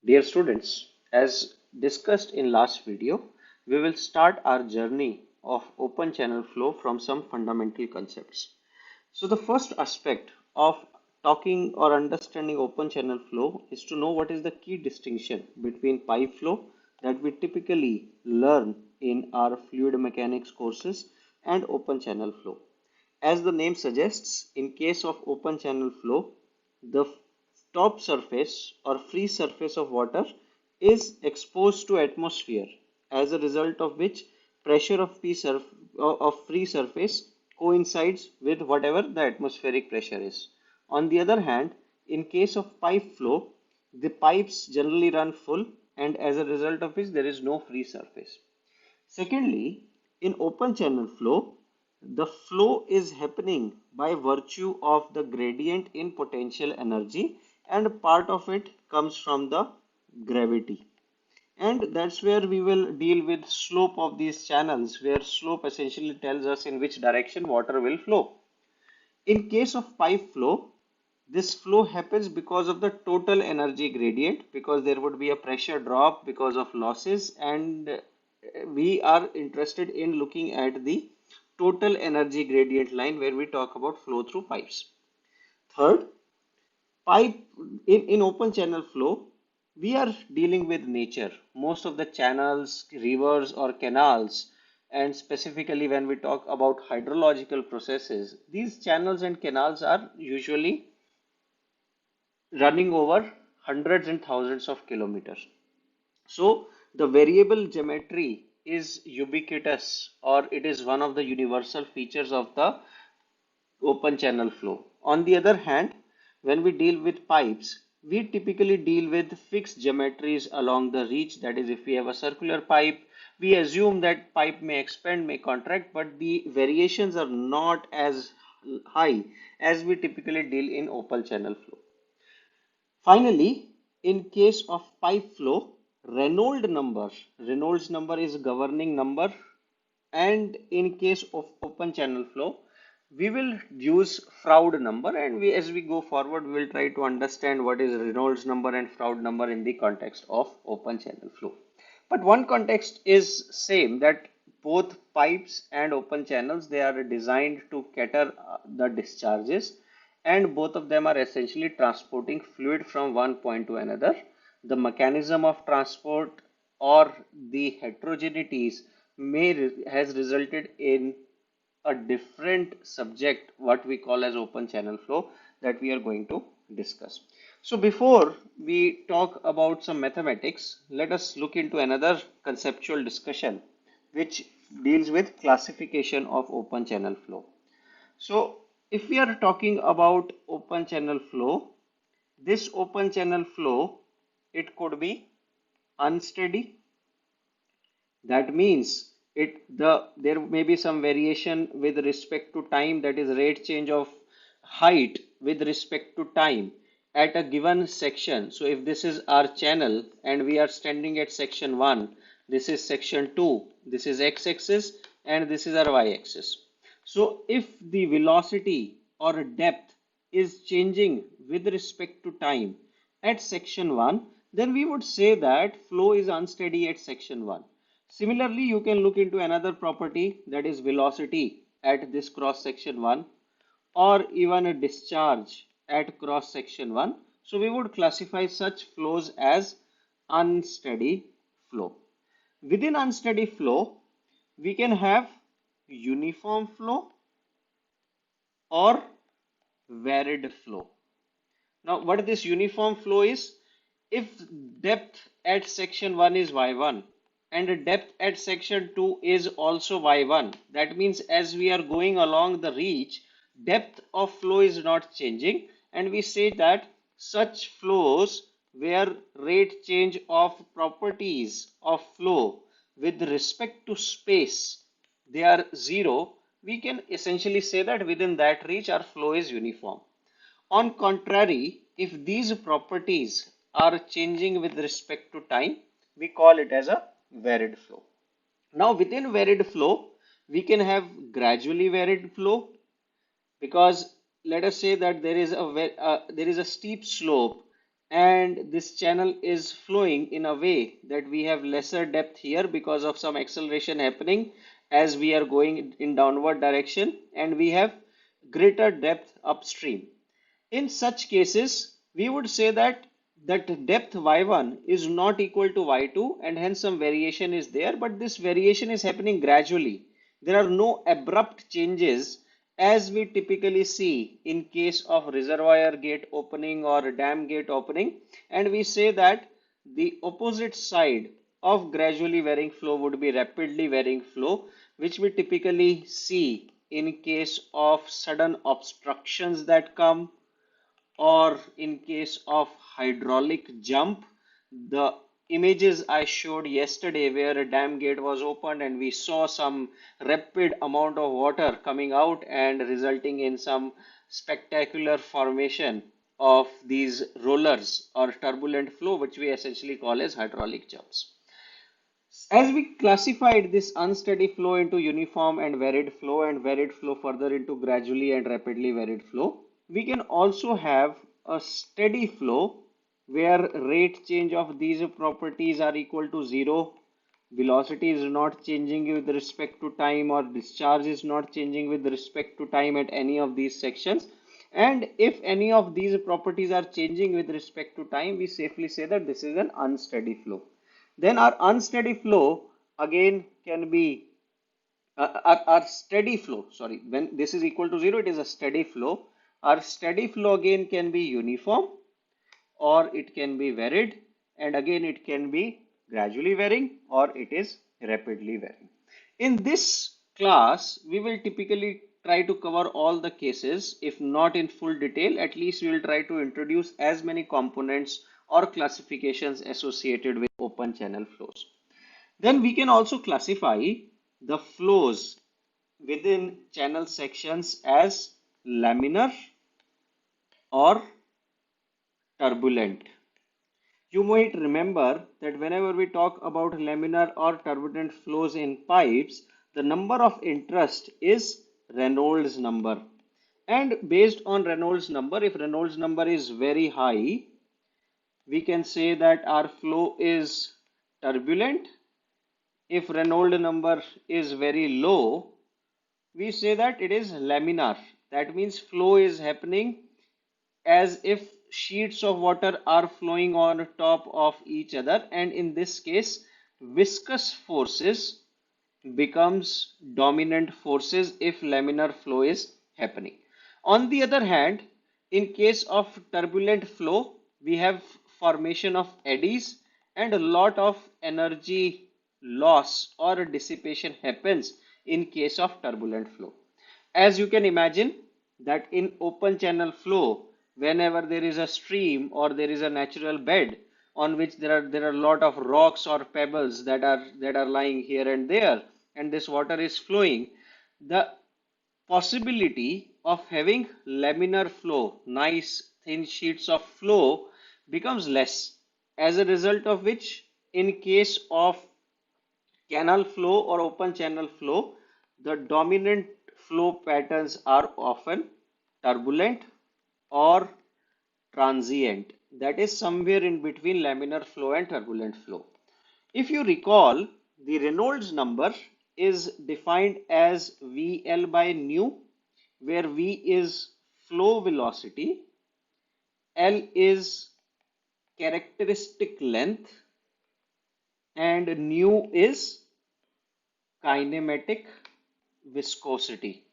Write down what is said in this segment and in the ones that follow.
Dear students, as discussed in last video, we will start our journey of open channel flow from some fundamental concepts. So the first aspect of talking or understanding open channel flow is to know what is the key distinction between pipe flow that we typically learn in our fluid mechanics courses and open channel flow. As the name suggests, in case of open channel flow, the top surface or free surface of water is exposed to atmosphere, as a result of which pressure of free surface coincides with whatever the atmospheric pressure is. On the other hand, in case of pipe flow, the pipes generally run full, and as a result of which there is no free surface. Secondly, in open channel flow, the flow is happening by virtue of the gradient in potential energy, and part of it comes from the gravity. And that's where we will deal with slope of these channels, where slope essentially tells us in which direction water will flow. In case of pipe flow, this flow happens because of the total energy gradient, because there would be a pressure drop because of losses, and we are interested in looking at the total energy gradient line where we talk about flow through pipes. Third, pipe in open channel flow, we are dealing with nature. Most of the channels, rivers, or canals, and specifically when we talk about hydrological processes, these channels and canals are usually running over hundreds and thousands of kilometers. So the variable geometry is ubiquitous, or it is one of the universal features of the open channel flow. On the other hand, when we deal with pipes, we typically deal with fixed geometries along the reach. That is, if we have a circular pipe, we assume that pipe may expand, may contract, but the variations are not as high as we typically deal in open channel flow. Finally, in case of pipe flow, Reynolds number is governing number, and in case of open channel flow, we will use Froude number, and as we go forward, we will try to understand what is Reynolds number and Froude number in the context of open channel flow. But one context is same, that both pipes and open channels, they are designed to cater the discharges, and both of them are essentially transporting fluid from one point to another. The mechanism of transport or the heterogeneities has resulted in a different subject, what we call as open channel flow, that we are going to discuss. So before we talk about some mathematics, let us look into another conceptual discussion which deals with classification of open channel flow. So if we are talking about open channel flow, this open channel flow, it could be unsteady. That means there may be some variation with respect to time, that is rate change of height with respect to time at a given section. So if this is our channel and we are standing at section 1, this is section 2, this is x-axis and this is our y-axis. So if the velocity or depth is changing with respect to time at section 1, then we would say that flow is unsteady at section 1. Similarly, you can look into another property, that is velocity at this cross section 1, or even a discharge at cross section 1. So we would classify such flows as unsteady flow. Within unsteady flow, we can have uniform flow or varied flow. Now, what this uniform flow is, if depth at section 1 is y1 and depth at section 2 is also y1, that means as we are going along the reach, depth of flow is not changing, and we say that such flows where rate change of properties of flow with respect to space, they are zero, we can essentially say that within that reach our flow is uniform. On contrary, if these properties are changing with respect to time, we call it as a varied flow. Now within varied flow, we can have gradually varied flow, because let us say that there is a steep slope and this channel is flowing in a way that we have lesser depth here because of some acceleration happening as we are going in downward direction, and we have greater depth upstream. In such cases, we would say that depth y1 is not equal to y2, and hence some variation is there, but this variation is happening gradually. There are no abrupt changes as we typically see in case of reservoir gate opening or dam gate opening, and we say that the opposite side of gradually varying flow would be rapidly varying flow, which we typically see in case of sudden obstructions that come, or in case of hydraulic jump. The images I showed yesterday where a dam gate was opened and we saw some rapid amount of water coming out and resulting in some spectacular formation of these rollers or turbulent flow, which we essentially call as hydraulic jumps. As we classified this unsteady flow into uniform and varied flow further into gradually and rapidly varied flow, we can also have a steady flow where rate change of these properties are equal to zero, velocity is not changing with respect to time, or discharge is not changing with respect to time at any of these sections. And if any of these properties are changing with respect to time, we safely say that this is an unsteady flow. Then our unsteady flow again can be our steady flow, sorry, when this is equal to zero, it is a steady flow. Our steady flow again can be uniform, or it can be varied, and again it can be gradually varying, or it is rapidly varying. In this class, we will typically try to cover all the cases. If not in full detail, at least we will try to introduce as many components or classifications associated with open channel flows. Then we can also classify the flows within channel sections as laminar or turbulent. You might remember that whenever we talk about laminar or turbulent flows in pipes, the number of interest is Reynolds number. And based on Reynolds number, if Reynolds number is very high, we can say that our flow is turbulent. If Reynolds number is very low, we say that it is laminar. That means flow is happening as if sheets of water are flowing on top of each other, and in this case viscous forces becomes dominant forces if laminar flow is happening. On the other hand, in case of turbulent flow, we have formation of eddies and a lot of energy loss or dissipation happens in case of turbulent flow. As you can imagine that in open channel flow, whenever there is a stream or there is a natural bed on which there are a lot of rocks or pebbles that are lying here and there, and this water is flowing, the possibility of having laminar flow, nice thin sheets of flow, becomes less. As a result of which, in case of canal flow or open channel flow, the dominant flow patterns are often turbulent or transient, that is somewhere in between laminar flow and turbulent flow. If you recall, the Reynolds number is defined as VL by nu, where V is flow velocity, L is characteristic length, and nu is kinematic viscosity.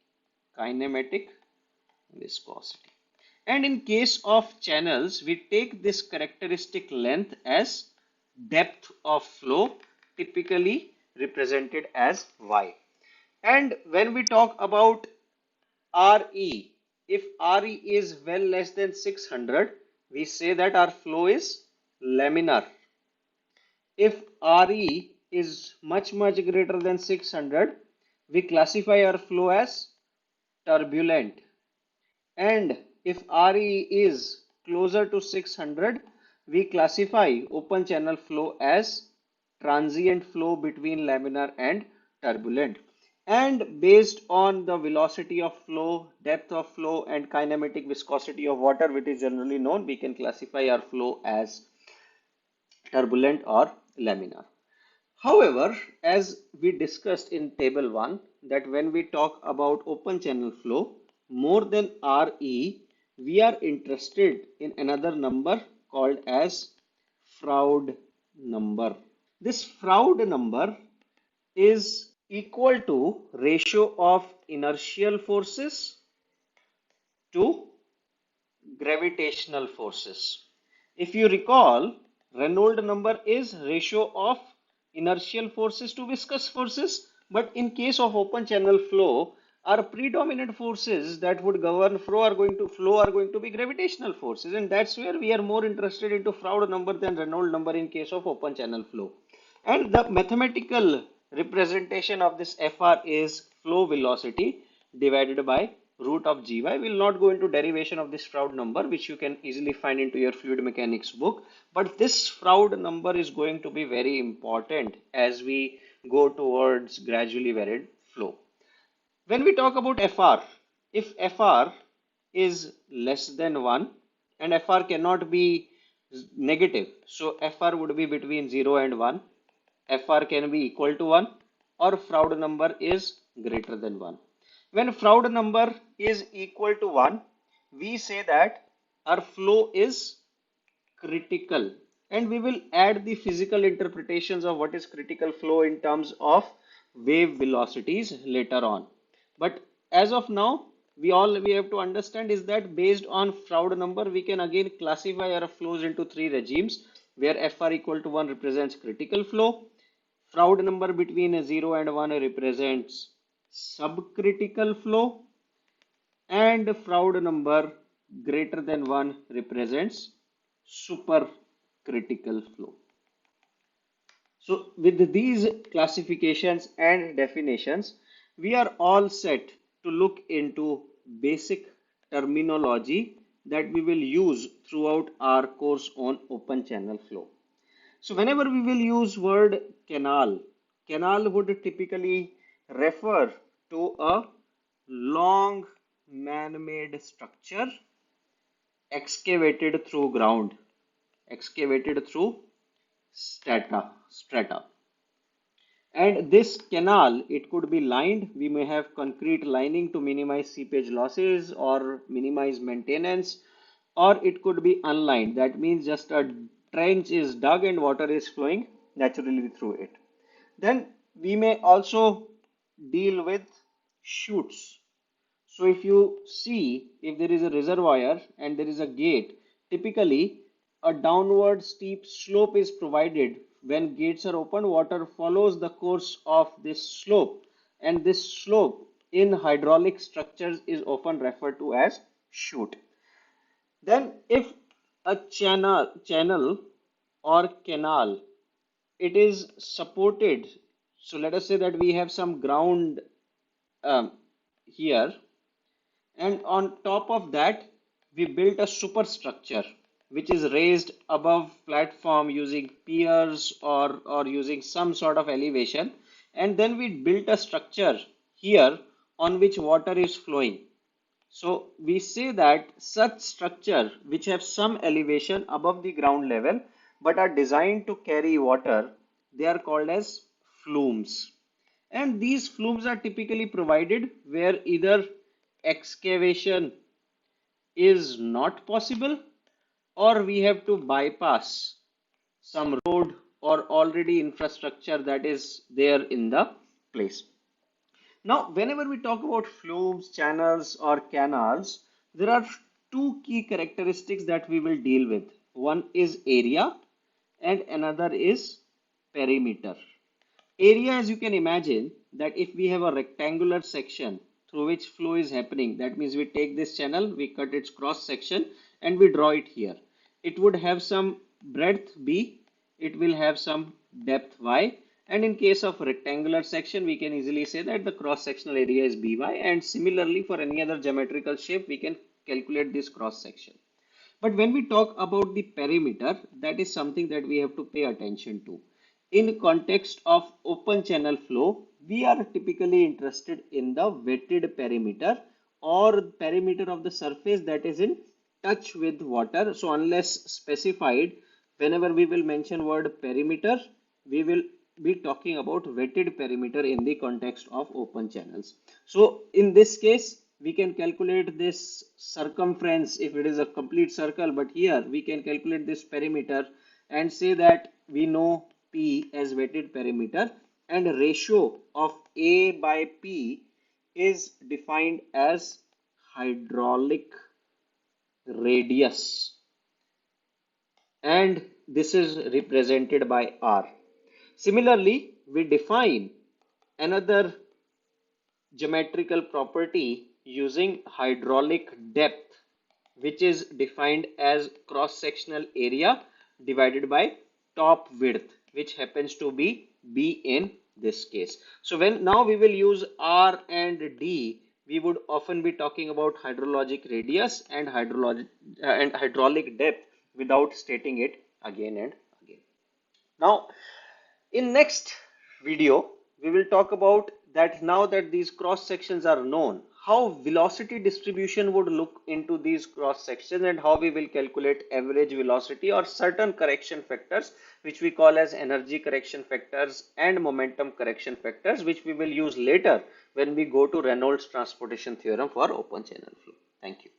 Kinematic viscosity. And in case of channels, we take this characteristic length as depth of flow, typically represented as Y. And when we talk about RE, if RE is well less than 600, we say that our flow is laminar. If RE is much greater than 600, we classify our flow as turbulent. And if RE is closer to 600, we classify open channel flow as transient flow between laminar and turbulent. And based on the velocity of flow, depth of flow, and kinematic viscosity of water, which is generally known, we can classify our flow as turbulent or laminar. However, as we discussed in table 1, that when we talk about open channel flow, more than RE, we are interested in another number called as Froude number. This Froude number is equal to ratio of inertial forces to gravitational forces. If you recall, Reynolds number is ratio of inertial forces to viscous forces, but in case of open channel flow, our predominant forces that would govern flow are going to be gravitational forces, and that's where we are more interested into Froude number than Reynolds number in case of open channel flow. And the mathematical representation of this Fr is flow velocity divided by root of gy. We'll not go into derivation of this Froude number, which you can easily find into your fluid mechanics book. But this Froude number is going to be very important as we go towards gradually varied flow. When we talk about Fr, if Fr is less than 1 and Fr cannot be negative, so Fr would be between 0 and 1, Fr can be equal to 1, or Froude number is greater than 1. When Froude number is equal to 1, we say that our flow is critical, and we will add the physical interpretations of what is critical flow in terms of wave velocities later on. But as of now, we have to understand is that based on Froude number, we can again classify our flows into three regimes, where Fr equal to 1 represents critical flow, Froude number between 0 and 1 represents subcritical flow, and Froude number greater than 1 represents supercritical flow. So with these classifications and definitions, we are all set to look into basic terminology that we will use throughout our course on open channel flow. So whenever we will use word canal would typically refer to a long man-made structure excavated through ground, excavated through strata. And this canal, it could be lined. We may have concrete lining to minimize seepage losses or minimize maintenance, or it could be unlined. That means just a trench is dug and water is flowing naturally through it. Then we may also deal with chutes. So if you see, if there is a reservoir and there is a gate, typically a downward steep slope is provided. When gates are opened, water follows the course of this slope, and this slope in hydraulic structures is often referred to as chute. Then if a channel or canal, it is supported. So let us say that we have some ground here, and on top of that we built a superstructure which is raised above platform using piers or using some sort of elevation, and then we built a structure here on which water is flowing. So we say that such structure which have some elevation above the ground level but are designed to carry water, they are called as flumes. And these flumes are typically provided where either excavation is not possible or we have to bypass some road or already infrastructure that is there in the place. Now, whenever we talk about flumes, channels, or canals, there are two key characteristics that we will deal with. One is area and another is perimeter. Area, as you can imagine, that if we have a rectangular section through which flow is happening, that means we take this channel, we cut its cross section, and we draw it here. It would have some breadth B, it will have some depth Y, and in case of rectangular section, we can easily say that the cross sectional area is BY, and similarly for any other geometrical shape, we can calculate this cross section. But when we talk about the perimeter, that is something that we have to pay attention to. In context of open channel flow, we are typically interested in the wetted perimeter or perimeter of the surface that is in touch with water. So unless specified, whenever we will mention word perimeter, we will be talking about wetted perimeter in the context of open channels. So in this case, we can calculate this circumference if it is a complete circle, but here we can calculate this perimeter and say that we know P as wetted perimeter, and ratio of A by P is defined as hydraulic radius, and this is represented by R. Similarly, we define another geometrical property using hydraulic depth, which is defined as cross-sectional area divided by top width, which happens to be B in this case. So when now we will use R and D, we would often be talking about hydrologic radius and hydraulic depth without stating it again and again. Now, in next video, we will talk about that now that these cross sections are known, how velocity distribution would look into these cross sections and how we will calculate average velocity or certain correction factors which we call as energy correction factors and momentum correction factors, which we will use later when we go to Reynolds transportation theorem for open channel flow. Thank you.